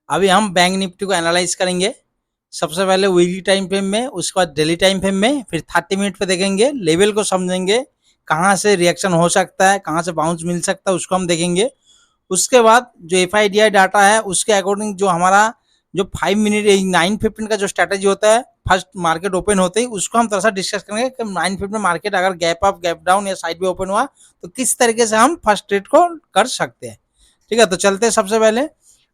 अभी हम bank Nifty को एनालाइज करेंगे। सबसे पहले वीकली टाइम फ्रेम में, उसके बाद डेली टाइम फ्रेम में, फिर 30 मिनट पे देखेंगे, लेवल को समझेंगे, कहाँ से रिएक्शन हो सकता है, कहाँ से बाउंस मिल सकता है, उसको हम देखेंगे। उसके बाद जो FIDI डाटा है उसके अकॉर्डिंग जो हमारा जो 5 मिनट 9:15 का जो स्ट्रेटेजी होता है फर्स्ट मार्केट ओपन होते ही, उसको हम थोड़ा सा डिस्कस करेंगे कि 9:15 मार्केट अगर गैप अप गैप डाउन या साइड में ओपन हुआ तो किस तरीके से हम फर्स्ट ट्रेड को कर सकते हैं। ठीक है, तो चलते हैं सबसे पहले।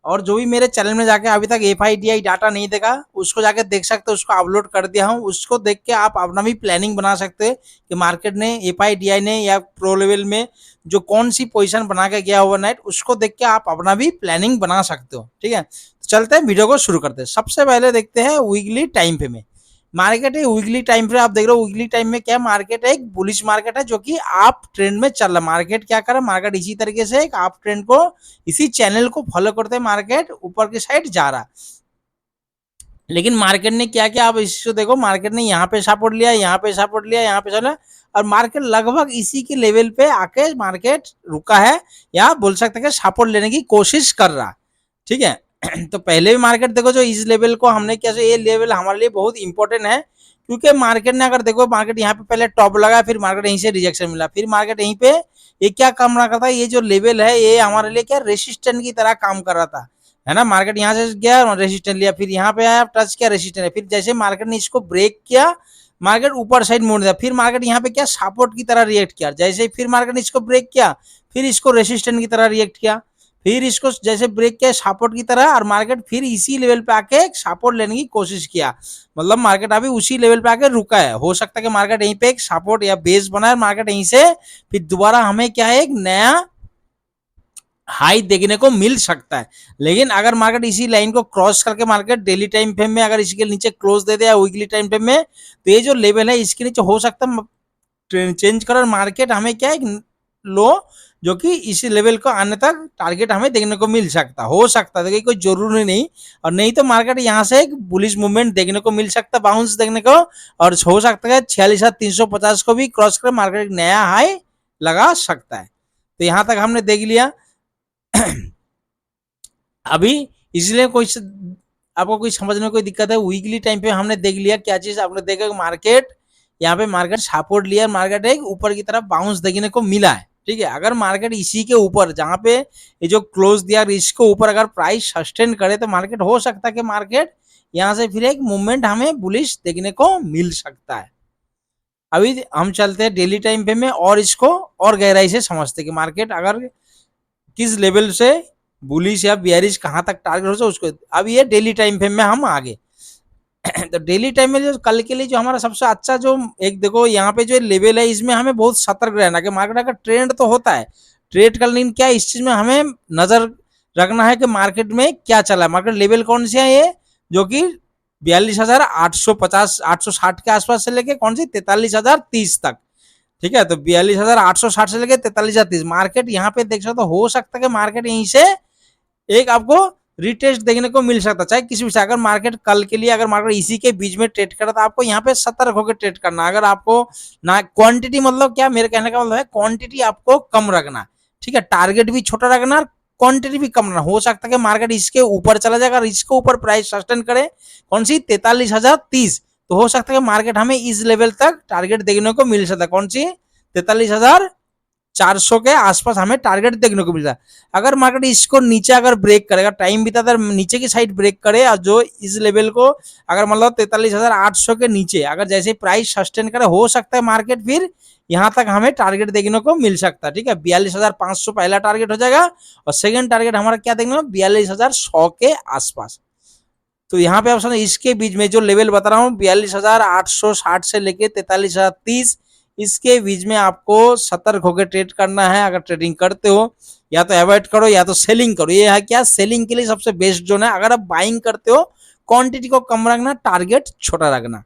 और जो भी मेरे चैनल में जाके अभी तक FIDI डाटा नहीं देखा उसको जाके देख सकते हो, उसको अपलोड कर दिया हूँ, उसको देख के आप अपना भी प्लानिंग बना सकते हैं कि मार्केट ने FIDI ने या प्रो लेवल में जो कौन सी पोजीशन बना के गया ओवरनाइट, उसको देख के आप अपना भी प्लानिंग बना सकते हो। ठीक है, तो चलते हैं वीडियो को शुरू करते हैं। सबसे पहले देखते हैं वीकली टाइम पे में मार्केट है। वीकली टाइम पे आप देख रहे हो, वीकली टाइम में क्या मार्केट है, एक बुलिश मार्केट है जो कि आप ट्रेंड में चल रहा है। मार्केट क्या कर रहा है, मार्केट इसी तरीके से एक आप ट्रेंड को, इसी चैनल को फॉलो करते मार्केट ऊपर की साइड जा रहा। लेकिन मार्केट ने क्या किया, आप इसको देखो, मार्केट ने यहाँ पे सपोर्ट लिया, यहाँ पे सपोर्ट लिया, यहाँ पे चला, और मार्केट लगभग इसी के लेवल पे आके मार्केट रुका है, या बोल सकते हैं सपोर्ट लेने की कोशिश कर रहा। ठीक है, तो पहले भी मार्केट देखो, जो इस लेवल को हमने कैसे, ये लेवल हमारे लिए बहुत इंपॉर्टेंट है, क्योंकि मार्केट ने अगर देखो, मार्केट यहाँ पे पहले टॉप लगा, फिर मार्केट यहीं से रिजेक्शन मिला, फिर मार्केट यहीं पे ये क्या काम रहा करता है, ये जो लेवल है ये हमारे लिए क्या रेसिस्टेंट की तरह काम कर रहा था, है ना। मार्केट यहाँ से गया, रेसिस्टेंट लिया, फिर यहाँ पे आया, टच किया, रेसिस्टेंट है, फिर जैसे मार्केट ने इसको ब्रेक किया, मार्केट ऊपर साइड मोड़ दिया, फिर मार्केट यहाँ पे क्या सपोर्ट की तरह रिएक्ट किया, जैसे फिर मार्केट ने इसको ब्रेक किया, फिर इसको रेसिस्टेंट की तरह रिएक्ट किया, फिर इसको जैसे ब्रेक किया सपोर्ट की तरह, और मार्केट फिर इसी लेवल पे आके सपोर्ट लेने की कोशिश किया। मतलब मार्केट अभी उसी लेवल पे आके रुका है। हो सकता है कि मार्केट यहीं पे एक सपोर्ट या बेस बनाए, मार्केट यहीं से फिर दोबारा हमें क्या है, एक नया हाई देखने को मिल सकता है। लेकिन अगर मार्केट इसी लाइन को क्रॉस करके मार्केट डेली टाइम फ्रेम में अगर इसके नीचे क्लोज दे दिया, वीकली टाइम फ्रेम में, तो ये जो लेवल है इसके नीचे हो सकता है चेंज कर मार्केट हमें क्या है लो, जो कि इसी लेवल को आने तक टारगेट हमें देखने को मिल सकता, हो सकता है, कोई जरूरी नहीं। और नहीं तो मार्केट यहाँ से एक बुलिश मूवमेंट देखने को मिल सकता, बाउंस देखने को, और हो सकता है 46,350 को भी क्रॉस कर मार्केट एक नया हाई लगा सकता है। तो यहाँ तक हमने देख लिया। अभी इसलिए कोई आपको कोई समझने में कोई दिक्कत है, वीकली टाइम पे हमने देख लिया क्या चीज, आपने देखा मार्केट यहाँ पे मार्केट सपोर्ट लिया, मार्केट एक ऊपर की तरफ बाउंस देखने को मिला है। ठीक है, अगर मार्केट इसी के ऊपर जहां पे ये जो क्लोज दिया इसके ऊपर अगर प्राइस सस्टेन करे, तो मार्केट हो सकता है कि मार्केट यहाँ से फिर एक मूवमेंट हमें बुलिश देखने को मिल सकता है। अभी हम चलते हैं डेली टाइम पे में, और इसको और गहराई से समझते कि मार्केट अगर किस लेवल से बुलिश या बियरिश कहां तक टारगेट हो सकता उसको। अब ये डेली टाइम फ्रेम में हम आगे तो डेली टाइम में जो कल के लिए जो हमारा सबसे अच्छा जो एक देखो यहाँ पे जो लेवल है, इसमें हमें बहुत सतर्क रहना कि मार्केट का ट्रेंड तो होता है, ट्रेड का, लेकिन क्या इस चीज में हमें नजर रखना है कि मार्केट में क्या चला है। मार्केट लेवल कौन से है ये, जो कि 42,850 860 के आसपास से लेके कौन सी 43,030 तक। ठीक है, तो 42,860 से लेके 43,030 मार्केट यहाँ पे देख सकते हो सकता है कि मार्केट यहीं से एक आपको रिटेस्ट देखने को मिल सकता है, चाहे किसी भी से। अगर मार्केट कल के लिए अगर मार्केट इसी के बीच में ट्रेड करा, तो आपको यहाँ पे सतर्क होकर ट्रेड करना। अगर आपको ना क्वांटिटी, मतलब क्या मेरे कहने का मतलब है, क्वांटिटी आपको कम रखना। ठीक है, टारगेट भी छोटा रखना, क्वांटिटी भी कम रखना। हो सकता है कि मार्केट इसके ऊपर चला जाएगा, अगर इसके ऊपर प्राइस सस्टेन करे कौन सी 43,030, तो हो सकता है कि मार्केट हमें इस लेवल तक टारगेट देखने को मिल सकता है, कौन सी 43,400 के आसपास हमें टारगेट देखने को मिल रहा है। अगर मार्केट इसको नीचे अगर ब्रेक करेगा, टाइम भी था नीचे की साइड ब्रेक करे, और जो इस लेवल को अगर मतलब 43,800 के नीचे अगर जैसे प्राइस सस्टेन करे, हो सकता है मार्केट फिर यहां तक हमें टारगेट देखने को मिल सकता है। ठीक है, 42,500 पहला टारगेट हो जाएगा, और सेकंड टारगेट हमारा क्या देखने को 42,100 के आसपास। तो यहाँ पे ऑप्शन इसके बीच में जो लेवल बता रहा हूँ 42,860 से लेके 43,030, इसके बीच में आपको सतर्क होकर ट्रेड करना है। अगर ट्रेडिंग करते हो या तो अवॉइड करो या तो सेलिंग करो। ये है क्या, सेलिंग के लिए सबसे बेस्ट जोन है। अगर आप बाइंग करते हो, क्वांटिटी को कम रखना, टारगेट छोटा रखना।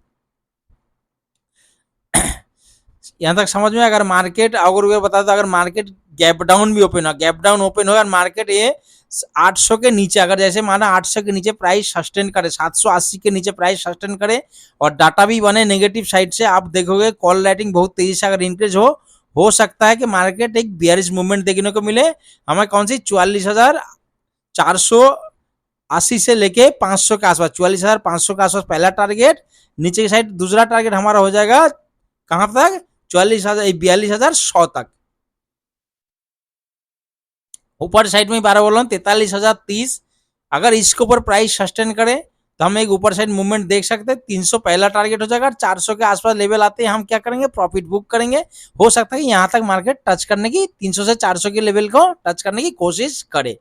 यहां तक समझ में। अगर मार्केट अगर बता दो, अगर मार्केट गैप डाउन भी ओपन हो, गैप डाउन ओपन हो, मार्केट ये 800 के नीचे अगर जैसे माना 800 के नीचे प्राइस सस्टेन करे, 780 के नीचे प्राइस सस्टेन करे, और डाटा भी बने नेगेटिव साइड से, आप देखोगे कॉल राइटिंग बहुत तेजी से अगर इंक्रीज हो सकता है कि मार्केट एक बियरिश मूवमेंट देखने को मिले हमें, कौन सी 44,400 80 से लेके 500 के आसपास, 44,500 के आसपास पहला टारगेट, नीचे की साइड दूसरा टारगेट हमारा हो जाएगा कहां तक, 42,100 तक। ऊपर साइड में 12 बोल रहा हूँ 43,030। अगर इसके ऊपर प्राइस सस्टेन करे तो हम एक ऊपर साइड मूवमेंट देख सकते हैं। 300 पहला टारगेट हो जाएगा, 400 के आसपास लेवल आते हैं हम क्या करेंगे, प्रॉफिट बुक करेंगे। हो सकता है कि यहाँ तक मार्केट टच करने की, 300 से 400 के लेवल को टच करने की कोशिश करे।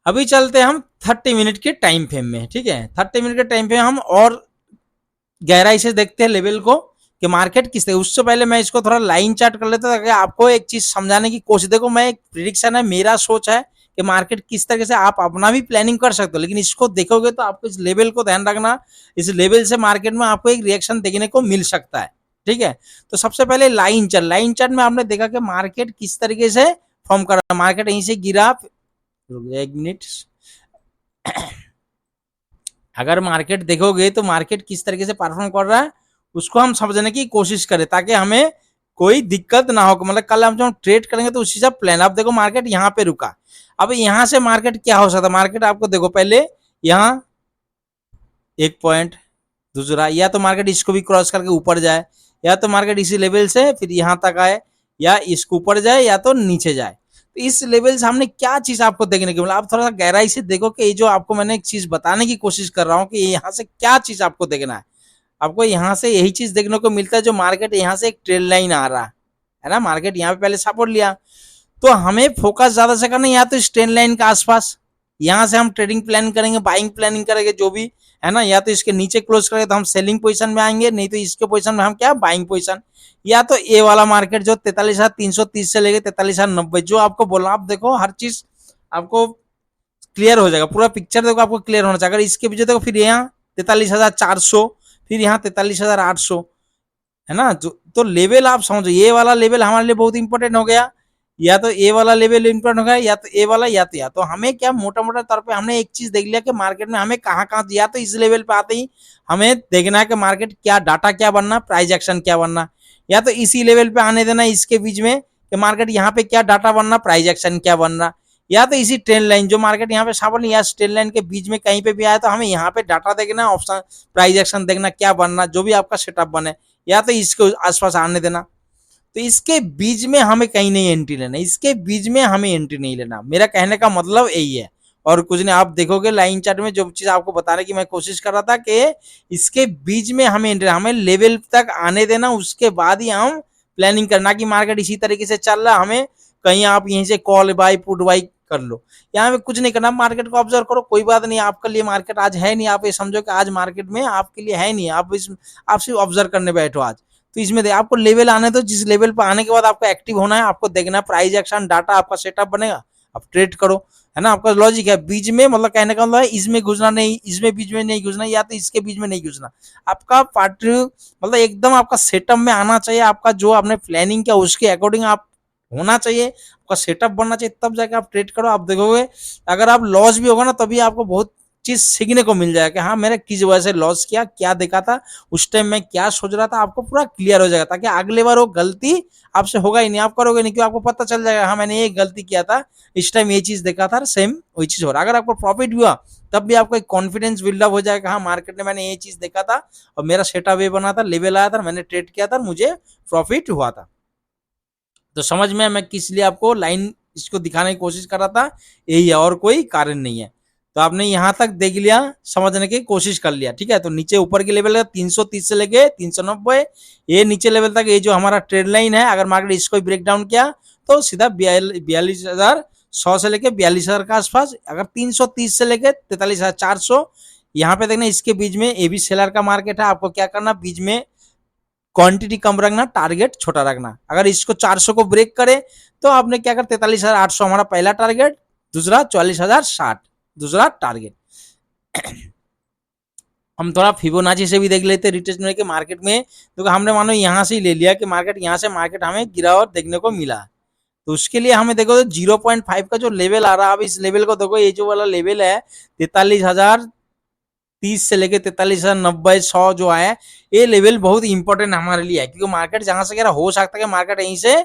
अभी चलते हैं हम 30 मिनट के टाइम फ्रेम में, ठीक है। 30 मिनट के टाइम फ्रेम हम और गहराई से देखते हैं लेवल को कि मार्केट किस तरह। उससे पहले मैं इसको थोड़ा लाइन चार्ट कर लेता हूं ताकि आपको एक चीज समझाने की कोशिश। देखो मैं एक प्रिडिक्शन है, मेरा सोच है कि मार्केट किस तरीके से, आप अपना भी प्लानिंग कर सकते हो, लेकिन इसको देखोगे तो आपको इस लेवल को ध्यान रखना। इस लेवल से मार्केट में आपको एक रिएक्शन देखने को मिल सकता है, ठीक है। तो सबसे पहले लाइन चार्ट में आपने देखा कि मार्केट किस तरीके से फॉर्म कर रहा है। मार्केट यहीं से गिरा, एक मिनट, अगर मार्केट देखोगे तो मार्केट किस तरीके से परफॉर्म कर रहा है उसको हम समझने की कोशिश करें ताकि हमें कोई दिक्कत ना हो। मतलब कल हम जब ट्रेड करेंगे तो उसी से प्लान। अब देखो मार्केट यहाँ पे रुका, अब यहाँ से मार्केट क्या हो सकता है। मार्केट आपको देखो पहले यहाँ एक पॉइंट, दूसरा या तो मार्केट इसको भी क्रॉस करके ऊपर जाए, या तो मार्केट इसी लेवल से फिर यहाँ तक आए, या इसको ऊपर जाए या तो नीचे जाए। तो इस लेवल से हमने क्या चीज आपको देखने की, मतलब आप थोड़ा सा गहराई से देखो कि ये जो आपको मैंने एक चीज बताने की कोशिश कर रहा हूँ कि यहाँ से क्या चीज आपको देखना है। आपको यहाँ से यही चीज देखने को मिलता है, जो मार्केट यहाँ से एक ट्रेल लाइन आ रहा है ना, मार्केट यहाँ पे पहले सपोर्ट लिया, तो हमें फोकस ज्यादा से करना या तो इस ट्रेन लाइन के आसपास, यहाँ से हम ट्रेडिंग प्लान करेंगे, बाइंग प्लानिंग करेंगे जो भी है ना, या तो इसके नीचे क्लोज करेंगे तो हम सेलिंग पोजीशन में आएंगे, नहीं तो इसके पोजीशन में हम क्या बाइंग पोजीशन, या तो ए वाला मार्केट जो 43,330 से लेके 43,090 जो आपको बोला। आप देखो हर चीज आपको क्लियर हो जाएगा, पूरा पिक्चर देखो आपको क्लियर होना चाहिए। अगर इसके पीछे देखो फिर यहाँ 43,400, फिर यहाँ 43,800 है ना, जो तो लेवल आप समझो, ये वाला लेवल हमारे लिए बहुत इंपॉर्टेंट हो गया, या तो ए वाला लेवल इंपॉर्टेंट हो गया, या तो ए वाला या तो हमें क्या मोटा मोटा तौर पे हमने एक चीज देख लिया कि मार्केट में हमें कहाँ कहाँ, या तो इस लेवल पे आते ही हमें देखना है कि मार्केट क्या डाटा क्या बनना, प्राइस एक्शन क्या बनना, या तो इसी लेवल पे आने देना इसके बीच में कि मार्केट यहाँ पे क्या डाटा बनना, प्राइस एक्शन क्या बनना, या तो इसी ट्रेंड लाइन जो मार्केट यहाँ पे साबल या ट्रेंड लाइन के बीच में कहीं पे भी आया तो हमें यहाँ पे डाटा देखना, ऑप्शन प्राइस एक्शन देखना क्या बनना, जो भी आपका सेटअप बने, या तो इसको आसपास आने देना। तो इसके बीच में हमें कहीं नहीं एंट्री लेना, इसके बीच में हमें एंट्री नहीं लेना, मेरा कहने का मतलब यही है और कुछ नहीं। आप देखोगे लाइन चार्ट में जो चीज आपको बताने की मैं कोशिश कर रहा था कि इसके बीच में हमें एंट्री, हमें लेवल तक आने देना, उसके बाद ही हम प्लानिंग करना कि मार्केट इसी तरीके से चल रहा, हमें कहीं आप यहीं से कॉल बाय पुट बाय कर लो, यहाँ पे कुछ नहीं करना, मार्केट को ऑब्जर्व करो। कोई बात नहीं, आपके लिए मार्केट आज है नहीं, आप ये समझो कि आज मार्केट में आपके लिए है नहीं, आप सिर्फ ऑब्जर्व करने बैठो आज। तो इसमें आपको लेवल आने दो, जिस लेवल पर आने के बाद आपको एक्टिव होना है, आपको देखना प्राइस एक्शन डाटा, आपका सेटअप बनेगा, आप ट्रेड करो, है ना। आपका लॉजिक है, बीच में मतलब कहने का मतलब है इसमें घुसना नहीं, इसमें बीच में नहीं घुसना, या तो इसके बीच में नहीं घुसना। आपका पार्ट मतलब एकदम आपका सेटअप में आना चाहिए, आपका जो आपने प्लानिंग किया उसके अकॉर्डिंग आप होना चाहिए, आपका सेटअप बनना चाहिए, तब जाके आप ट्रेड करो। आप देखोगे अगर आप लॉस भी होगा ना तभी आपको बहुत चीज सीखने को मिल जाएगा कि हाँ मैंने किस वजह से लॉस किया, क्या देखा था उस टाइम, मैं क्या सोच रहा था, आपको पूरा क्लियर हो जाएगा, ताकि अगले बार वो गलती आपसे होगा ही नहीं, आप करोगे नहीं, क्यों आपको पता चल जाएगा हाँ मैंने ये गलती किया था, इस टाइम ये चीज देखा था, सेम वही चीज हो रहा है। अगर आपको प्रॉफिट भी हुआ तब भी आपको एक कॉन्फिडेंस बिल्डअप हो जाएगा, हाँ मार्केट में मैंने ये चीज देखा था और मेरा सेटअप ये बना था, लेवल आया था, मैंने ट्रेड किया था, मुझे प्रॉफिट हुआ था। तो समझ में मैं किस लिए आपको लाइन इसको दिखाने की कोशिश कर रहा था, यही है और कोई कारण नहीं है। तो आपने यहां तक देख लिया, समझने की कोशिश कर लिया, ठीक है। तो नीचे ऊपर की लेवल है 330 से लेके 390, ये नीचे लेवल तक ये जो हमारा ट्रेड लाइन है, अगर मार्केट इसको ब्रेक डाउन किया तो सीधा 42,100 से लेके 42,000 के आसपास। अगर 330 से लेके 43,400 यहाँ पे देखना, इसके बीच में ये भी सेलर का मार्केट है, आपको क्या करना, बीच में क्वांटिटी कम रखना, टारगेट छोटा रखना। अगर इसको 400 को ब्रेक करे तो आपने क्या कर, 43,800 हमारा पहला टारगेट, दूसरा 44,060 दूसरा टारगेट। हम थोड़ा फिबोनाची से भी देख लेते रिटेस्टमेंट के मार्केट में, तो हमने मानो यहाँ से ही ले लिया कि मार्केट यहाँ से मार्केट हमें गिरावट देखने को मिला, तो उसके लिए हमें देखो तो 0.5 का जो लेवल आ रहा है, अब इस लेवल को देखो, ये जो वाला लेवल है 43,030 से लेके 43,090-100 जो है, ये लेवल बहुत इंपॉर्टेंट हमारे लिए है, क्योंकि मार्केट जहां से कह रहा हो सकता है कि मार्केट यहीं से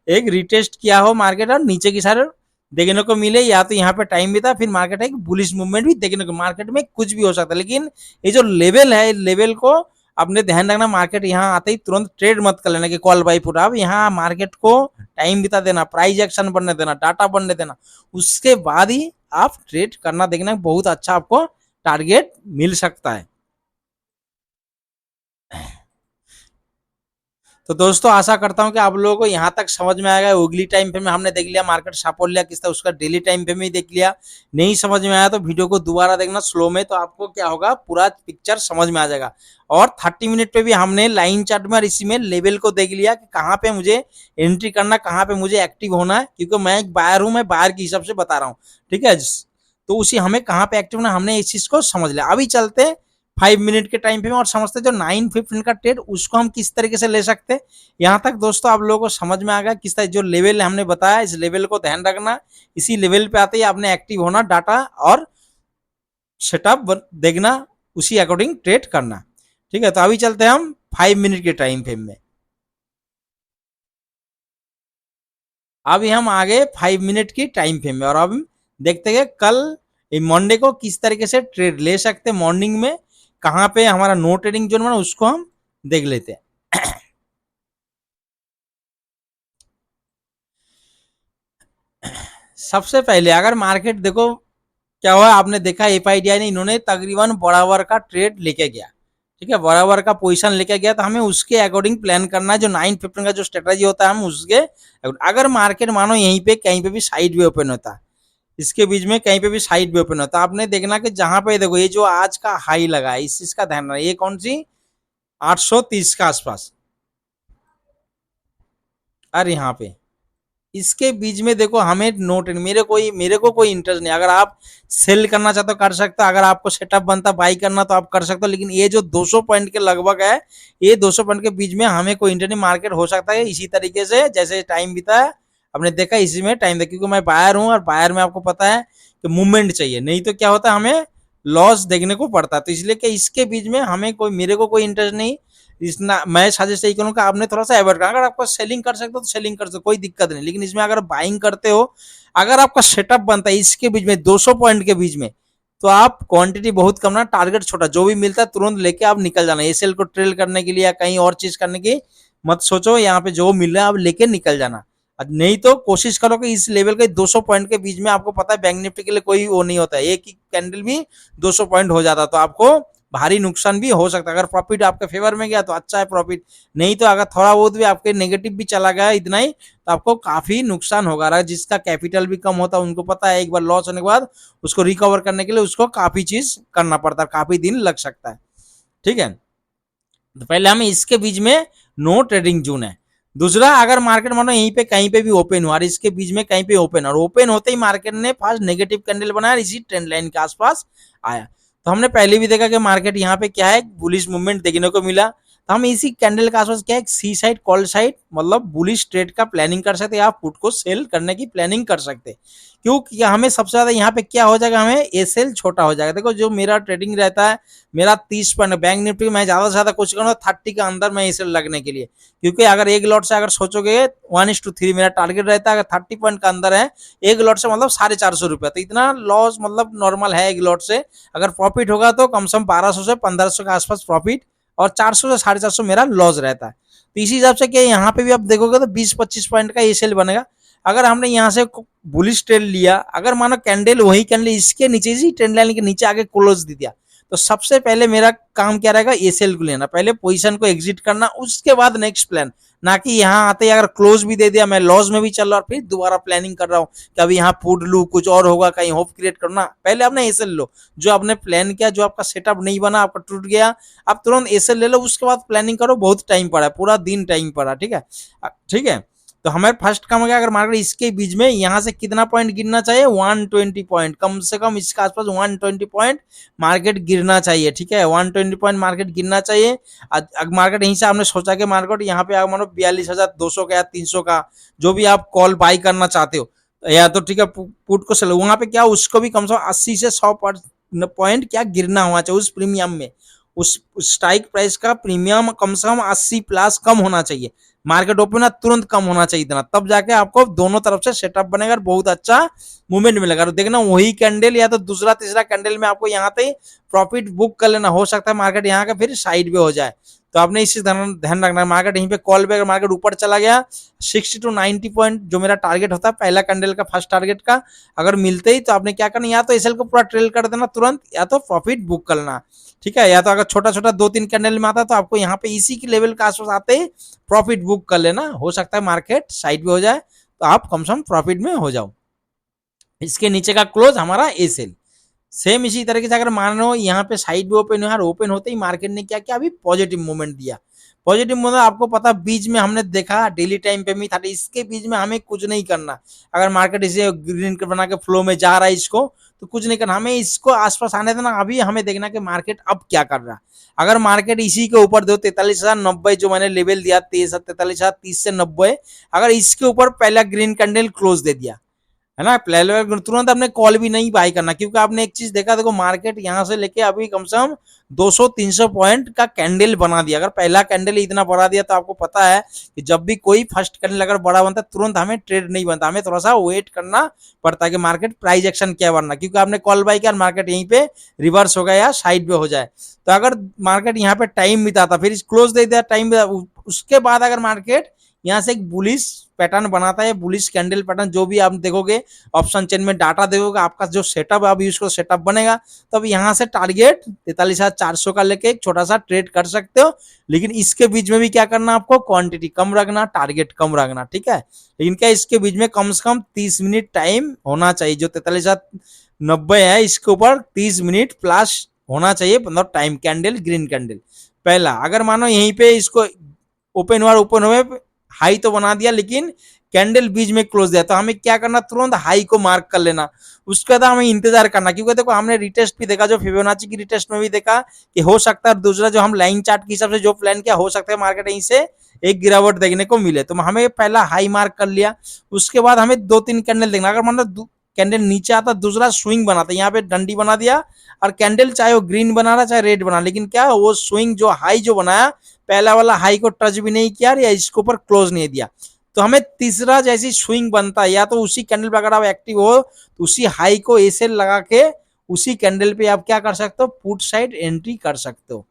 एक रिटेस्ट किया हो मार्केट और नीचे की साइड देखने को मिले, या तो यहाँ पे टाइम भी था, फिर मार्केट है बुलिश मूवमेंट भी देखने को, मार्केट में कुछ भी हो सकता है। लेकिन ये जो लेवल है, लेवल को आपने ध्यान रखना, मार्केट यहाँ आते ही तुरंत ट्रेड मत कर लेना कि कॉल बाई पुट। अब यहाँ मार्केट को टाइम बिता देना, प्राइस एक्शन बनने देना, डाटा बनने देना, उसके बाद ही आप ट्रेड करना, देखना बहुत अच्छा आपको टारगेट मिल सकता है। तो दोस्तों आशा करता हूं कि आप लोगों को यहाँ तक समझ में आएगा। उगली टाइम फ्रेम में हमने देख लिया, मार्केट सपोर्ट लिया किस तरह, उसका डेली टाइम फ्रेम में देख लिया। नहीं समझ में आया तो वीडियो को दोबारा देखना स्लो में, तो आपको क्या होगा, पूरा पिक्चर समझ में आ जाएगा। और 30 मिनट पे भी हमने लाइन चार्ट में और इसी में लेवल को देख लिया कि कहाँ पे मुझे एंट्री करना, कहाँ पे मुझे एक्टिव होना है, क्योंकि मैं एक बायर हूँ, मैं बायर के हिसाब से बता रहा हूँ, ठीक है। तो उसी हमें कहाँ पे एक्टिव होना, हमने इस चीज को समझ लिया। अभी चलते हैं 5 मिनट के टाइम पे और समझते जो 9-15 का ट्रेड, उसको हम किस तरीके से ले सकते हैं। यहाँ तक दोस्तों आप लोगों को समझ में आ गया किस तरह, जो लेवल हमने बताया इस लेवल को ध्यान रखना, इसी लेवल पे आते ही आपने एक्टिव होना, डाटा और सेटअप देखना, उसी अकॉर्डिंग ट्रेड करना, ठीक है। तो अभी चलते हैं हम 5 मिनट के टाइम फ्रेम में। अभी हम आगे 5 मिनट की टाइम फ्रेम में, और अब देखते हैं कल मंडे को किस तरीके से ट्रेड ले सकते हैं। मॉर्निंग में कहाँ पे हमारा नो ट्रेडिंग जोन बना, उसको हम देख लेते हैं। सबसे पहले अगर मार्केट देखो क्या हुआ, आपने देखा एफआईडीआई ने, इन्होंने तकरीबन बराबर का ट्रेड लेके गया, ठीक है, बराबर का पोजीशन लेके गया, तो हमें उसके अकॉर्डिंग प्लान करना है। जो 9-15 का जो स्ट्रेटेजी होता है, हम उसके अगर मार्केट मानो यहीं पे कहीं पे भी साइड वे ओपन होता है, इसके बीच में कहीं पे भी साइड वे ओपन होता है, आपने देखना कि जहां पे देखो ये जो आज का हाई लगा है, इस चीज का ध्यान रखना, ये कौन सी 830 का आसपास, और यहाँ पे इसके बीच में देखो हमें नोट, मेरे को कोई इंटरेस्ट नहीं। अगर आप सेल करना चाहते हो कर सकते हो, अगर आपको सेटअप बनता बाई करना तो आप कर सकते हो, लेकिन ये जो 200 पॉइंट के लगभग है, ये 200 पॉइंट के बीच में हमें कोई इंटरेस्ट नहीं। मार्केट हो सकता है इसी तरीके से जैसे टाइम बीता है, आपने देखा इसी में टाइम था, क्योंकि मैं बायर हूं, और बायर में आपको पता है कि मूवमेंट चाहिए, नहीं तो क्या होता है हमें लॉस देखने को पड़ता है। तो इसलिए कि इसके बीच में हमें कोई, मेरे को कोई इंटरेस्ट नहीं। इसना मैं सजेस्ट यही करूंगा, आपने थोड़ा सा अवॉइड करना। अगर आपको सेलिंग कर सकते हो तो सेलिंग कर सकते हो, कोई दिक्कत नहीं। लेकिन इसमें अगर बाइंग करते हो, अगर आपका सेटअप बनता है इसके बीच में 200 पॉइंट के बीच में, तो आप क्वांटिटी बहुत कम ना, टारगेट छोटा, जो भी मिलता है तुरंत लेके आप निकल जाना। एसएल को ट्रेल करने के लिए या कहीं और चीज करने की मत सोचो, यहाँ पे जो मिल रहा है आप लेके निकल जाना। नहीं तो कोशिश करो कि इस लेवल के 200 पॉइंट के बीच में, आपको पता है बैंक निफ्टी के लिए कोई वो नहीं होता है, एक ही कैंडल भी 200 पॉइंट हो जाता, तो आपको भारी नुकसान भी हो सकता है। अगर प्रॉफिट आपके फेवर में गया तो अच्छा है प्रॉफिट, नहीं तो अगर थोड़ा बहुत भी आपके नेगेटिव भी चला गया इतना ही, तो आपको काफी नुकसान होगा। जिसका कैपिटल भी कम होता है उनको पता है, एक बार लॉस होने के बाद उसको रिकवर करने के लिए उसको काफी चीज करना पड़ता है, काफी दिन लग सकता है, ठीक है। तो पहले हमें इसके बीच में नो ट्रेडिंग जोन है। दूसरा, अगर मार्केट मानो यहीं पे कहीं पे भी ओपन हुआ, इसके बीच में कहीं पे ओपन, और ओपन होते ही मार्केट ने फास्ट नेगेटिव कैंडल बनाया, इसी ट्रेंड लाइन के आसपास आया, तो हमने पहले भी देखा कि मार्केट यहाँ पे क्या है, बुलिश मूवमेंट देखने को मिला। तो हम इसी कैंडल के आसपास क्या है, सी साइड कॉल साइड, मतलब बुलिश ट्रेड का प्लानिंग कर सकते हैं, आप पुट को सेल करने की प्लानिंग कर सकते हैं। क्योंकि हमें सबसे ज्यादा यहाँ पे क्या हो जाएगा, हमें एसएल छोटा हो जाएगा। देखो जो मेरा ट्रेडिंग रहता है, मेरा 30 पॉइंट बैंक निफ्टी, मैं ज्यादा से ज्यादा कुछ करूँ 30 के अंदर मैं एसएल लगने के लिए, क्योंकि अगर एक लॉट से अगर सोचोगे 1:3 मेरा टारगेट रहता है, अगर 30 पॉइंट का अंदर है एक लॉट से, मतलब 450 रुपया, तो इतना लॉस मतलब नॉर्मल है एक लॉट से। अगर प्रॉफिट होगा तो कम से कम 1200 से 1500 के आसपास प्रॉफिट, और 400 से 450 मेरा लॉस रहता है। तो इसी हिसाब से क्या यहाँ पे भी आप देखोगे तो 20-25 पॉइंट का एसएल बनेगा। अगर हमने यहाँ से बुलिश ट्रेड लिया, अगर मानो कैंडल वही कैंडल इसके नीचे, इसी ट्रेंड लाइन के नीचे आगे क्लोज दे दिया, तो सबसे पहले मेरा काम क्या रहेगा, एसएल को लेना, पहले पोजीशन को एग्जिट करना, उसके बाद नेक्स्ट प्लान। ना कि यहाँ आते ही अगर क्लोज भी दे दिया, मैं लॉस में भी चल रहा हूँ, फिर दोबारा प्लानिंग कर रहा हूँ कि अभी यहाँ पुट लू, कुछ और होगा, कहीं होप क्रिएट करना। पहले आपने एसएल लो, जो आपने प्लान किया, जो आपका सेटअप नहीं बना, आपका टूट गया, आप तुरंत एसएल ले लो, उसके बाद प्लानिंग करो। बहुत टाइम पड़ा, पूरा दिन टाइम पड़ा, ठीक है, ठीक है। तो हमें फर्स्ट काम हो गया, अगर मार्केट इसके बीच में यहाँ से कितना पॉइंट गिरना चाहिए, 120 पॉइंट, कम से कम इसके आसपास 120 पॉइंट मार्केट गिरना चाहिए, ठीक है, 120 पॉइंट मार्केट गिरना चाहिए। अगर मार्केट यहीं से आपने सोचा कि मार्केट यहाँ पे मानो 42,200 का या 300 का, जो भी आप कॉल बाई करना चाहते हो, या तो ठीक है पुट को सेल, वहां पे क्या उसको भी कम से कम 80 से 100 पॉइंट क्या गिरना होना चाहिए उस प्रीमियम में, उस स्ट्राइक प्राइस का प्रीमियम कम से कम 80 प्लस कम होना चाहिए। मार्केट ओपन है तुरंत कम होना चाहिए इतना, तब जाके आपको दोनों तरफ से सेटअप बनेगा और बहुत अच्छा मूवमेंट मिलेगा। और देखना वही कैंडल या तो दूसरा तीसरा कैंडल में आपको यहाँ पे प्रॉफिट बुक कर लेना, हो सकता है मार्केट यहाँ का फिर साइड पे हो जाए। तो आपने इस चीज ध्यान रखना है। मार्केट यहीं पे कॉल पे अगर मार्केट ऊपर चला गया 60 टू 90 पॉइंट जो मेरा टारगेट होता है पहला कैंडल का फर्स्ट टारगेट का, अगर मिलते ही तो आपने क्या करना, या तो एसएल को पूरा ट्रेल कर देना तुरंत, या तो प्रॉफिट बुक करना, ठीक है। या तो अगर छोटा छोटा 2-3 कैंडल में आता है तो आपको यहाँ पे इसी की लेवल के आसपास आते ही प्रॉफिट बुक कर लेना, हो सकता है मार्केट साइड पे हो जाए तो आप कम से कम प्रॉफिट में हो जाओ। इसके नीचे का क्लोज हमारा एसएल। सेम इसी तरीके से अगर मान लो यहाँ पे साइड में ओपन हुआ, ओपन होते ही मार्केट ने क्या किया, अभी पॉजिटिव मूवमेंट दिया। पॉजिटिव मूवमेंट आपको पता बीच में हमने देखा डेली टाइम पे भी था, इसके बीच में हमें कुछ नहीं करना। अगर मार्केट इसे ग्रीन बना के फ्लो में जा रहा है इसको, तो कुछ नहीं करना, हमें इसको आसपास आने देना। अभी हमें देखना कि मार्केट अब क्या कर रहा है। अगर मार्केट इसी के ऊपर दो 43,090 जो मैंने लेवल दिया 43,030 से 90, अगर इसके ऊपर पहला ग्रीन कैंडल क्लोज दे दिया है ना, पहले तुरंत आपने कॉल भी नहीं बाई करना, क्योंकि आपने एक चीज देखा, देखो मार्केट यहां से लेके अभी कम से कम 200-300 पॉइंट का कैंडल बना दिया। अगर पहला कैंडल इतना बढ़ा दिया तो आपको पता है कि जब भी कोई फर्स्ट कैंडल अगर बड़ा बनता है तुरंत हमें ट्रेड नहीं बनता, हमें थोड़ा सा वेट करना पड़ता है कि मार्केट प्राइस एक्शन क्या बनना, क्योंकि आपने कॉल बाई किया मार्केट यहीं पे रिवर्स हो गया या साइड पे हो जाए। तो अगर मार्केट यहाँ पे टाइम बिताता फिर क्लोज दे दिया टाइम, उसके बाद अगर मार्केट यहाँ से एक बुलिश पैटर्न बनाता है, बुलिश कैंडल पैटर्न जो भी आप देखोगे ऑप्शन चेन में डाटा देखोगे, आपका जो सेटअप आप यूज करो सेटअप बनेगा, तब यहाँ से टारगेट 43,400 का लेके एक छोटा सा ट्रेड कर सकते हो। लेकिन इसके बीच में भी क्या करना, आपको क्वांटिटी कम रखना, टारगेट कम रखना, ठीक है। लेकिन क्या इसके बीच में कम से कम 30 मिनट टाइम होना चाहिए, जो 43,090 है इसके ऊपर 30 मिनट प्लस होना चाहिए, मतलब टाइम कैंडल ग्रीन कैंडल पहला। अगर मानो यहीं पे इसको ओपन हुए हाई तो बना दिया लेकिन कैंडल बीच में क्लोज दिया, तो हमें क्या करना, तुरंत हाई को मार्क कर लेना, उसके बाद हमें इंतजार करना। क्योंकि देखो हमने रिटेस्ट भी देखा, जो फिबोनाची की रिटेस्ट में भी देखा कि हो सकता है, दूसरा जो हम लाइन चार्ट के हिसाब से जो प्लान किया, हो सकता है मार्केट यहीं से एक गिरावट देखने को मिले, तो हमें पहला हाई मार्क कर लिया। उसके बाद हमें 2-3 कैंडल देखना, अगर मतलब कैंडल नीचे आता दूसरा स्विंग बनाता, यहाँ पे डंडी बना दिया और कैंडल चाहे वो ग्रीन बना रहा चाहे रेड बना, लेकिन क्या वो स्विंग जो हाई जो बनाया पहला वाला हाई को टच भी नहीं किया या इसके ऊपर क्लोज नहीं दिया, तो हमें तीसरा जैसी स्विंग बनता है, या तो उसी कैंडल पे अगर आप एक्टिव हो तो उसी हाई को एसएल लगा के उसी कैंडल पे आप क्या कर सकते हो, पुट साइड एंट्री कर सकते हो।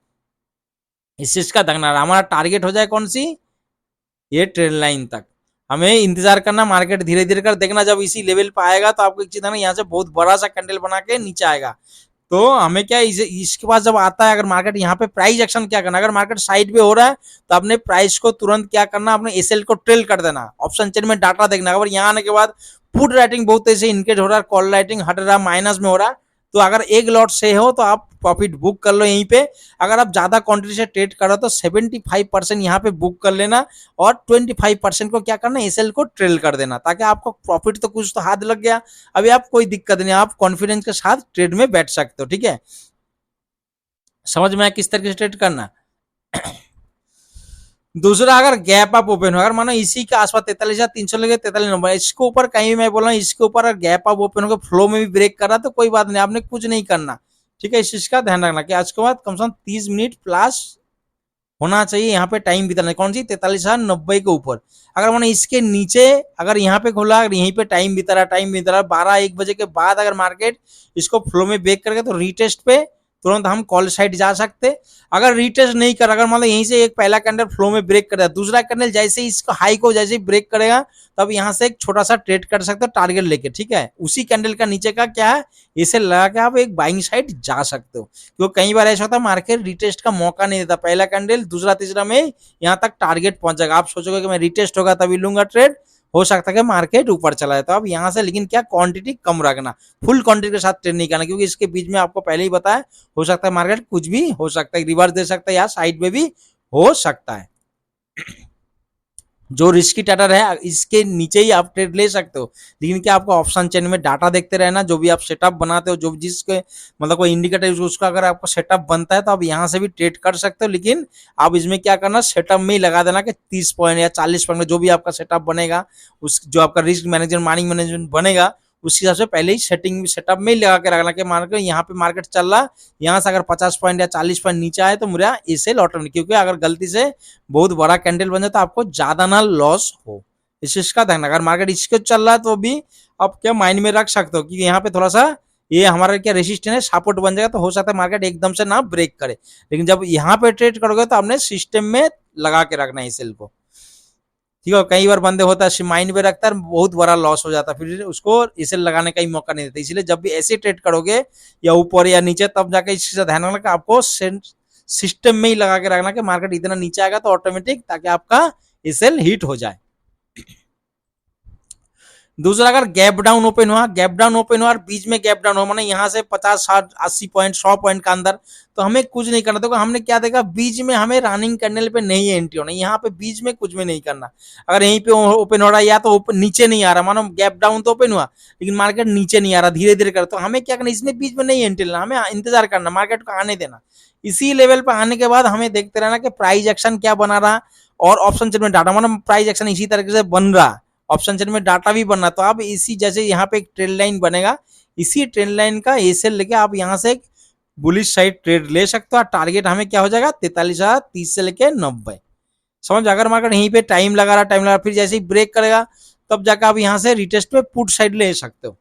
इस चीज का ध्यान, हमारा टारगेट हो जाए कौन सी, ये ट्रेंड लाइन तक हमें इंतजार करना। मार्केट धीरे धीरे कर देखना, जब इसी लेवल पे आएगा तो आपको एक चीज है ना, यहाँ से बहुत बड़ा सा कैंडल बना के नीचे आएगा, तो हमें क्या इसके बाद जब आता है, अगर मार्केट यहाँ पे प्राइस एक्शन क्या करना, अगर मार्केट साइड पे हो रहा है तो अपने प्राइस को तुरंत क्या करना, अपने एसएल को ट्रेल कर देना, ऑप्शन चेन में डाटा देखना। अगर यहाँ आने के बाद पुट राइटिंग बहुत तेजी से इनकेज हो रहा है, कॉल राइटिंग हट रहा है, माइनस में हो रहा है, तो अगर एक लॉट से हो तो आप प्रॉफिट बुक कर लो यहीं पे। अगर आप ज्यादा क्वांटिटी से ट्रेड करो तो 75% यहाँ पे बुक कर लेना, और 25% को क्या करना, एसएल को ट्रेल कर देना, ताकि आपको प्रॉफिट तो कुछ तो हाथ लग गया, अभी आप कोई दिक्कत नहीं, आप कॉन्फिडेंस के साथ ट्रेड में बैठ सकते हो, ठीक है। समझ में आया किस तरीके से ट्रेड करना। दूसरा, अगर गैप अप ओपन हो, अगर मानो इसी के आसपास 43,300 लगे 43,900, इसके ऊपर कहीं मैं बोल रहा हूँ इसके ऊपर अगर गैप अप ओपन होकर फ्लो में भी ब्रेक कर रहा तो कोई बात नहीं, आपने कुछ नहीं करना, ठीक है। इस चीज का ध्यान रखना कि आज के बाद कम से कम 30 मिनट प्लस होना चाहिए यहाँ पे टाइम बिताना, कौन सी 43,090 के ऊपर। अगर मानो इसके नीचे अगर यहाँ पे खोला, अगर यहीं पे टाइम बिता रहा 12-1 बजे के बाद अगर मार्केट इसको फ्लो में ब्रेक करके तो रीटेस्ट पे तुरंत हम कॉल साइड जा सकते। अगर रीटेस्ट नहीं कर, अगर मतलब यहीं से एक पहला कैंडल फ्लो में ब्रेक कर दिया, दूसरा कैंडल जैसे ही इसको हाई को जैसे ही ब्रेक करेगा तब यहाँ से एक छोटा सा ट्रेड कर सकते हो टारगेट लेके, ठीक है। उसी कैंडल का नीचे का क्या है, इसे लगा के आप एक बाइंग साइड जा सकते हो, क्योंकि कई बार ऐसा होता है मार्केट रिटेस्ट का मौका नहीं देता, पहला कैंडल दूसरा तीसरा में यहाँ तक टारगेट पहुंच जाएगा, आप सोचोगे कि मैं रिटेस्ट होगा तभी लूंगा ट्रेड, हो सकता है कि मार्केट ऊपर चला जाए। तो अब यहाँ से लेकिन क्या क्वांटिटी कम रखना, फुल क्वांटिटी के साथ ट्रेड नहीं करना, क्योंकि इसके बीच में आपको पहले ही बताया हो सकता है मार्केट कुछ भी हो सकता है, रिवर्स दे सकता है या साइड में भी हो सकता है। जो रिस्की ट्रेडर है इसके नीचे ही आप ट्रेड ले सकते हो, लेकिन क्या आपको ऑप्शन चेन में डाटा देखते रहना, जो भी आप सेटअप बनाते हो, जो जिसके मतलब कोई इंडिकेटर उसका अगर आपका सेटअप बनता है तो आप यहाँ से भी ट्रेड कर सकते हो, लेकिन आप इसमें क्या करना, सेटअप में ही लगा देना कि 30 पॉइंट या 40 पॉइंट जो भी आपका सेटअप बनेगा, उस जो आपका रिस्क मैनेजमेंट मनी मैनेजमेंट बनेगा उस हिसाब से पहले ही सेटअप में ही लगा के रखना कि मार्केट यहाँ पे मार्केट चल रहा, यहाँ से अगर 50 पॉइंट या 40 पॉइंट नीचे आए तो मेरा एसेल ऑटोमेटिक, क्योंकि अगर गलती से बहुत बड़ा कैंडल बन जाए तो आपको ज्यादा ना लॉस हो, इस चीज का ध्यान। अगर मार्केट इसको चल रहा है तो भी आप क्या माइंड में रख सकते हो कि यहाँ पे थोड़ा सा ये हमारा क्या रेसिस्टेंस है, सपोर्ट बन जाएगा, तो हो सकता है मार्केट एकदम से ना ब्रेक करे। लेकिन जब यहाँ पे ट्रेड करोगे तो आपने सिस्टम में लगा के रखना है सेल को, ठीक है। कई बार बंदे होता है माइंड में रखता है, बहुत बड़ा लॉस हो जाता है, फिर उसको इसे लगाने का ही मौका नहीं देता। इसलिए जब भी ऐसे ट्रेड करोगे या ऊपर या नीचे, तब जाके इस चीज का ध्यान रखना कि आपको सिस्टम में ही लगा के रखना कि मार्केट इतना नीचे आएगा तो ऑटोमेटिक, ताकि आपका सेल हिट हो जाए। दूसरा, अगर गैप डाउन ओपन हुआ और बीच में गैप डाउन हो, माने यहाँ से 50 60 80 पॉइंट 100 पॉइंट का अंदर, तो हमें कुछ नहीं करना। देखो हमने क्या देखा, बीच में हमें रनिंग कैंडल पे नहीं एंट्री होना, यहाँ पे बीच में कुछ भी नहीं करना। अगर यहीं पे ओपन हो रहा है या तो नीचे नहीं आ रहा, मानो गैप डाउन तो ओपन हुआ लेकिन मार्केट नीचे नहीं आ रहा, धीरे धीरे कर, तो हमें क्या करना, इसमें बीच में नहीं एंट्री लेना, हमें इंतजार करना, मार्केट को आने देना। इसी लेवल पर आने के बाद हमें देखते रहना कि प्राइस एक्शन क्या बना रहा, और ऑप्शन चेन में डाटा, मानो प्राइस एक्शन इसी तरीके से बन रहा, ऑप्शन चेन में डाटा भी बनना। तो आप इसी जैसे यहाँ पे एक ट्रेंड लाइन बनेगा, इसी ट्रेंड लाइन का एसेल लेके आप यहाँ से एक बुलिश साइड ट्रेड ले सकते हो। टारगेट हमें क्या हो जाएगा, 43,030 से लेके 90, समझ। अगर मार्केट यहीं पे टाइम लगा रहा, फिर जैसे ही ब्रेक करेगा तब जाकर आप यहाँ से रिटेस्ट पे पुट साइड ले सकते हो।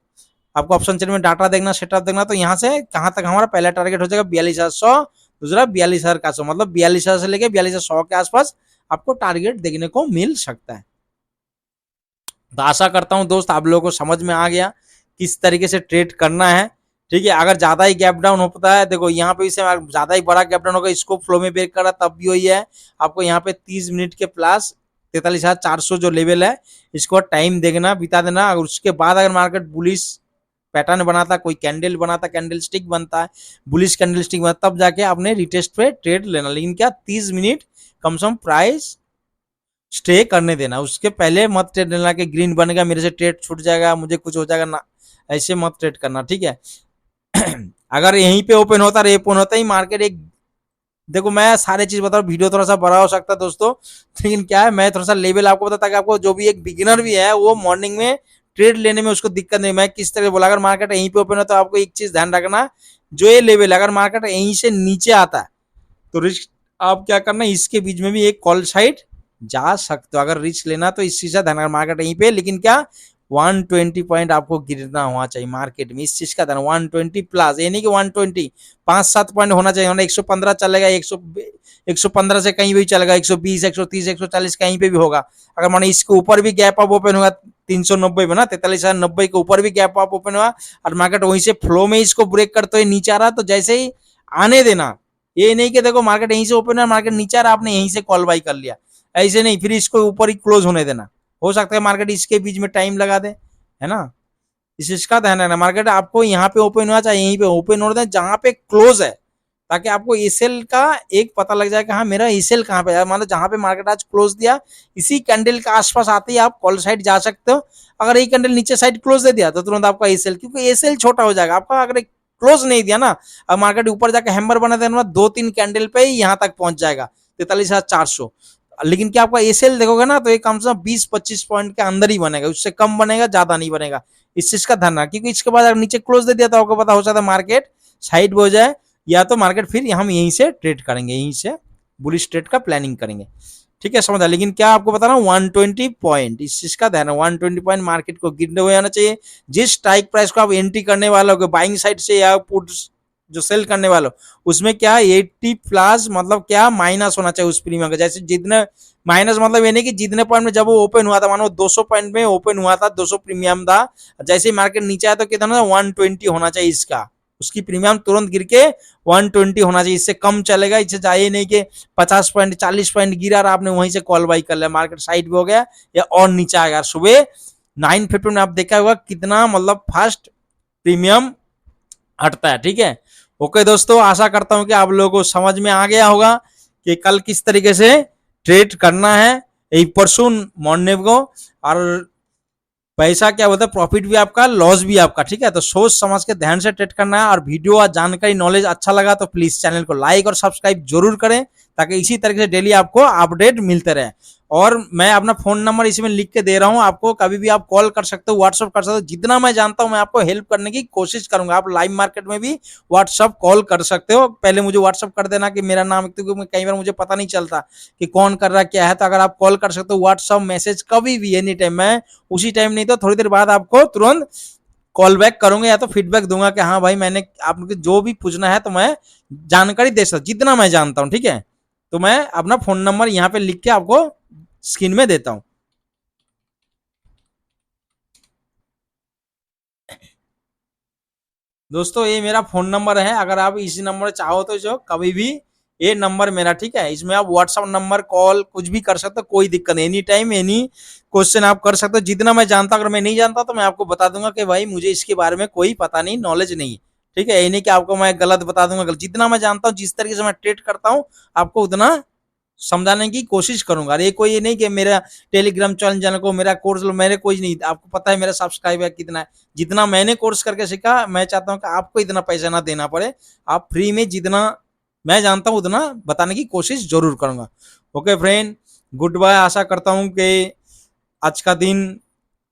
आपको ऑप्शन चेन में डाटा देखना, सेटअप देखना, तो यहाँ से कहाँ तक हमारा पहला टारगेट हो जाएगा 42,100, दूसरा 42,100, मतलब 42,000 से लेके 42,100 के आसपास आपको टारगेट देखने को मिल सकता है। तो आशा करता हूं दोस्त आप लोगों को समझ में आ गया किस तरीके से ट्रेड करना है, ठीक है। अगर ज्यादा ही गैप डाउन होता है, देखो यहाँ पे इसे ज्यादा ही बड़ा गैप डाउन होगा, इसको फ्लो में ब्रेक कर रहा तब भी वही है, आपको यहाँ पे 30 मिनट के प्लस 43,400 जो लेवल है, इसको टाइम देखना, बिता देना। अगर उसके बाद अगर मार्केट बुलिश पैटर्न बनाता, कोई कैंडल बनाता, कैंडल स्टिक बनता है, बुलिश कैंडल स्टिक बनता, तब जाके आपने रिटेस्ट पे ट्रेड लेना। लेकिन क्या 30 मिनट कम से कम प्राइस स्टे करने देना, उसके पहले मत ट्रेड लेना कि ग्रीन बनेगा मेरे से ट्रेड छूट जाएगा, मुझे कुछ हो जाएगा ना, ऐसे मत ट्रेड करना, ठीक है। अगर यहीं पे ओपन ही मार्केट एक, देखो मैं सारे चीज बता रहा हूँ, वीडियो थोड़ा सा बड़ा हो सकता है दोस्तों, लेकिन क्या है मैं थोड़ा सा लेवल आपको बता, ताकि आपको जो भी एक बिगिनर भी है वो मॉर्निंग में ट्रेड लेने में उसको दिक्कत नहीं। मैं किस तरह बोला, अगर मार्केट यहीं पे ओपन हो तो आपको एक चीज ध्यान रखना, जो ये लेवल है अगर मार्केट यहीं से नीचे आता है तो रिस्क आप क्या करना, इसके बीच में भी एक कॉल साइड जा सकते हो। अगर रिस्क लेना तो इस चीज का ध्यान, मार्केट यहीं पे, लेकिन क्या 120 पॉइंट आपको गिरना होना चाहिए मार्केट में, इस चीज का ध्यान। 120 प्लस, ये नहीं कि 120, 5-7 पॉइंट होना चाहिए, 115 चलेगा, 115 से कहीं भी चलेगा, 120 130 140 कहीं पे भी होगा। अगर माने इसके ऊपर भी गैप अप ओपन हुआ 390 में ना, 43,090 के ऊपर भी गैप अप ओपन हुआ और मार्केट वहीं से फ्लो में इसको ब्रेक करते हुए नीचे आ रहा, तो जैसे ही आने देना, ये नहीं कि देखो मार्केट यहीं से ओपन है, मार्केट नीचे आ रहा, आपने यहीं से कॉल बाई कर लिया, ऐसे नहीं, फिर इसको ऊपर ही क्लोज होने देना। हो सकता है मार्केट इसके बीच में टाइम लगा दे, है ना, इस इसका ध्यान रखना। मार्केट आपको यहाँ पे ओपन हुआ चाहे यहीं पे ओपन हो रहा है, जहां पे क्लोज है, ताकि आपको एसेल का एक पता लग जाए कि हाँ मेरा एसेल कहाँ पे है। मतलब जहां पे मार्केट आज क्लोज दिया, इसी कैंडल के आसपास आते ही आप कॉल साइड जा सकते हो। अगर ये कैंडल नीचे साइड क्लोज दे दिया तो तुरंत आपका एसेल, क्योंकि एसेल छोटा हो जाएगा आपका। अगर क्लोज नहीं दिया ना, अब मार्केट ऊपर जाकर हैमर बना देना, 2-3 कैंडल पे ही यहाँ तक पहुंच जाएगा 43,400। लेकिन क्या आपका एसेल देखोगे ना, तो ये कम से कम 20-25 पॉइंट के अंदर ही बनेगा, उससे कम बनेगा, ज्यादा नहीं बनेगा। इस चीज का ध्यान रखना, क्योंकि इसके बाद अगर नीचे क्लोज दे दिया तो आपको पता हो सकता है मार्केट साइड हो जाए, या तो मार्केट फिर हम यहीं से ट्रेड करेंगे, यहीं से बुलिश ट्रेड का प्लानिंग करेंगे, ठीक है, समझा। लेकिन क्या आपको बता रहा हूँ 120 पॉइंट, इस चीज का ध्यान है, 120 पॉइंट मार्केट को गिरने हुए आना चाहिए। जिस स्ट्राइक प्राइस को आप एंट्री करने वाले हो, बाइंग साइड से या पुट जो सेल करने वाले हो, उसमें क्या 80 प्लस, मतलब क्या माइनस होना चाहिए उस प्रीमियम का। जैसे जितने माइनस, मतलब ये नहीं कि जितने पॉइंट में जब वो ओपन हुआ था, मानो 200 पॉइंट में ओपन हुआ था, 200 प्रीमियम था, जैसे ही मार्केट नीचे आया तो कितना 120 होना चाहिए इसका, उसकी प्रीमियम तुरंत गिर के 120 होना चाहिए, इससे कम चलेगा। इससे चाहिए नहीं कि 50 पॉइंट 40 पॉइंट गिरा और आपने वहीं से कॉल बाई कर लिया, मार्केट साइड भी हो गया या और नीचे आ गया। सुबह 9:50 में आप देखा होगा कितना मतलब फास्ट प्रीमियम हटता है, ठीक है। ओके दोस्तों, आशा करता हूं कि आप लोगों को समझ में आ गया होगा कि कल किस तरीके से ट्रेड करना है, एक परसों मॉर्निंग को, और पैसा क्या होता है, प्रॉफिट भी आपका, लॉस भी आपका, ठीक है। तो सोच समझ के ध्यान से ट्रेड करना है। और वीडियो और जानकारी नॉलेज अच्छा लगा तो प्लीज चैनल को लाइक और सब्सक्राइब जरूर करें, ताकि इसी तरीके से डेली आपको अपडेट मिलते रहे। और मैं अपना फोन नंबर इसमें लिख के दे रहा हूँ आपको, कभी भी आप कॉल कर सकते हो, व्हाट्सअप कर सकते हो, जितना मैं जानता हूँ मैं आपको हेल्प करने की कोशिश करूंगा। आप लाइव मार्केट में भी व्हाट्सअप कॉल कर सकते हो, पहले मुझे व्हाट्सअप कर देना कि मेरा नाम, क्योंकि कई बार मुझे पता नहीं चलता कि कौन कर रहा है क्या है। तो अगर आप कॉल कर सकते हो व्हाट्सअप मैसेज कभी भी एनी टाइम, मैं उसी टाइम नहीं तो थोड़ी देर बाद आपको तुरंत कॉल बैक करूंगा या तो फीडबैक दूंगा कि हाँ भाई मैंने आपको जो भी पूछना है तो मैं जानकारी दे सकता जितना मैं जानता हूँ, ठीक है। तो मैं अपना फोन नंबर यहाँ पे लिख के आपको स्क्रीन में देता हूँ। दोस्तों ये मेरा फोन नंबर है, अगर आप इसी नंबर चाहो तो जो कभी भी, ये नंबर मेरा, ठीक है। इसमें आप व्हाट्सअप नंबर कॉल कुछ भी कर सकते हो, कोई दिक्कत नहीं, एनी टाइम एनी क्वेश्चन आप कर सकते हो, जितना मैं जानता हूँ। अगर मैं नहीं जानता तो मैं आपको बता दूंगा कि भाई मुझे इसके बारे में कोई पता नहीं, नॉलेज नहीं, ठीक है। ये नहीं कि आपको मैं गलत बता दूंगा, जितना मैं जानता हूँ, जिस तरीके से मैं ट्रीट करता हूँ आपको उतना समझाने की कोशिश करूंगा। अरे कोई ये नहीं कि मेरा टेलीग्राम चैनल को मेरा कोर्स लो, मेरे कोई नहीं, आपको पता है मेरा सब्सक्राइबर कितना है। जितना मैंने कोर्स करके सीखा, मैं चाहता हूँ कि आपको इतना पैसा ना देना पड़े, आप फ्री में जितना मैं जानता हूँ उतना बताने की कोशिश जरूर करूंगा। Okay friend, goodbye. आशा करता हूँ कि आज का दिन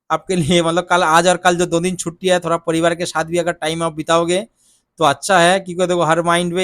आपके लिए, मतलब कल, आज और कल जो 2 दिन छुट्टी है, थोड़ा परिवार के साथ भी अगर टाइम आप बिताओगे तो अच्छा है, क्योंकि देखो हर माइंड में